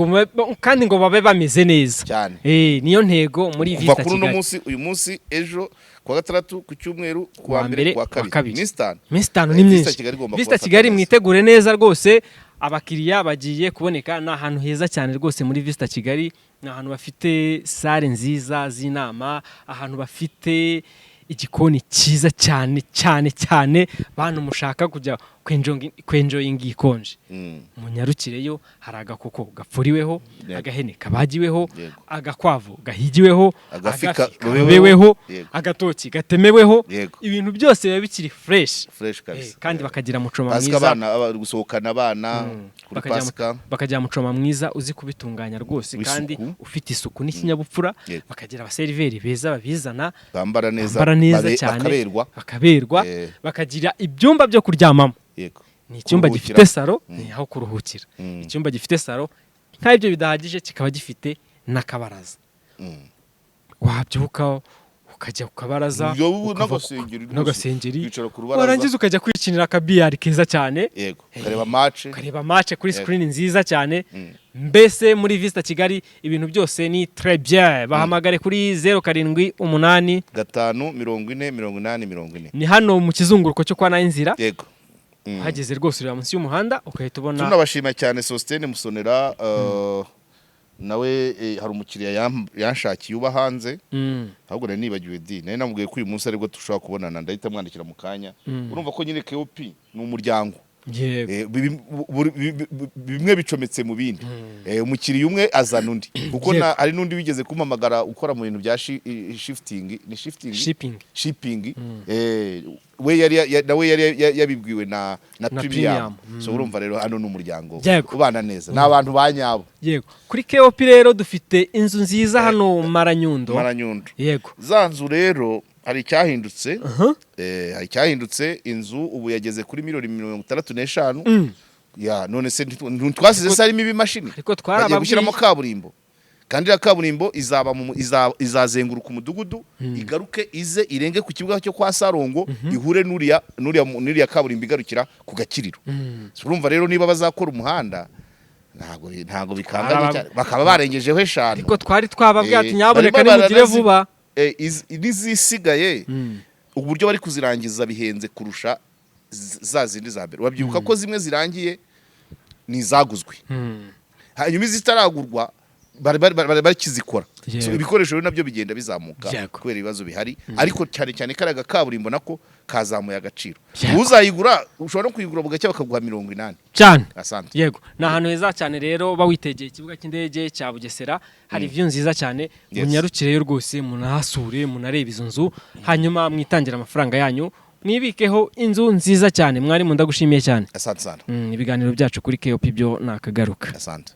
ngo babe bameze neza cyane niyo ntego muri Vista Kigali kuva kuri uyu munsi ejo kwa gatandatu ku cyumweru kwa mbere kwa kabiri Mistano ni myinshi Vista Kigali mwitegure neza rwose abakiriya bagiye kuboneka na ahantu heza cyane rwose muri Vista Kigali na ahantu bafite sale nziza z'inama ahantu bafite igikoni cyiza cyane bantu mushaka kujya kwenjoyinga ikonje Mm. munyarukireyo hari agakoko gapfuriweho Yego. agahene kabagiweho Yego. agakwavu gahigiweho Agafi agafi karobeweho. karobeweho Yego. agatoki gatemeweho Yego. ibintu byose biba bikiri fresh Fresh kabisa. kandi bakagira mucoma Pasika mwiza gusohokana abana kuri Pasika. bakagira mucoma mwiza uzi kubitunganya rwose W'isuku. kandi ufite isuku n'ikinyabupfura Yego. bakagira abaseriveri beza babizana bambara neza cyane bakaberwa. bakaberwa bakagira ibyumba byo kuryamamo Yego. ni icyumba Kuruhukira. gifite saro ni aho kuruhukira icyumba gifite saro nk'ibyo bidahagije kikaba gifite n'akabaraza wabyuka ukajya ku kabaraza n'agasengeri Wicara ku rubaraza. warangiza ukajya kwikinira akabiyari keza cyane Yego. Ukareba match. ukareba match kuri screen nziza cyane mbese muri Vista Kigali ibintu byose ni très bien bahamagare kuri 078 5 40 80 80. ni hano mu kizunguruko cyo kwa Nayinzira Yego. hageze rwose uri munsi y'umuhanda ukahita ubona tunabashima cyane Sostene Musonera nawe hari umukiriya yanshakiye uba hanze ahubwo nari nibagiwe nari namubwiye ko uyu munsi aribwo dushobora kubonana ndahita mwandikira mu kanya urumva ko nyine KOP ni umuryango bimwe bicometse mu bindi umukiriya umwe azana undi kuko hari n'undi wigeze kumpamagara ukora mu bintu bya shipping we yari yabibwiwe na Premium so urumva rero hano ni umuryango ubana neza ni abantu banyabo yego kuri KOP rero dufite inzu nziza hano Maranyundo yego za nzu rero hari icyahindutse inzu ubu yageze kuri miliyoni 65 ya none se twasize sarimo ibimashini bagiye gushyiramo kaburimbo kandi ya kaburimbo izazenguruka umudugudu igaruke ize irenge ku kibuga cyo kwa Sarongo ihure nuriya kaburimbo igarukira ku Gakiriro urumva rero niba bazakora umuhanda ntago bikanganye cyane bakaba barengejeho 5 ariko twari twababwiye ati nyaboneka nimugire vuba n'izisigaye uburyo bari kuzirangiza bihenze kurusha za zindi za mbere wabyibuka ko zimwe zirangiye ni izaguzwe hanyuma izitaragurwa bari kizikora ibikoresho rero nabyo bigenda bizamuka kubera ibibazo bihari ariko cyane cyane karaga kaburimbo nako kazamuye agaciro uzayigura ushobora no kuyigura bugacya bakaguha 80 cyane asante yego na hano heza cyane rero bawitegeye ikibuga cy'indege cya Bugesera hari view nziza cyane munyarukireyo rwose munahasure munareba izo nzu hanyuma mwitangira amafaranga yanyu mwibikeho inzu nziza cyane mwari mu ndagushimiye cyane asante ibiganiro byacu kuri KOP byo nakagaruka asante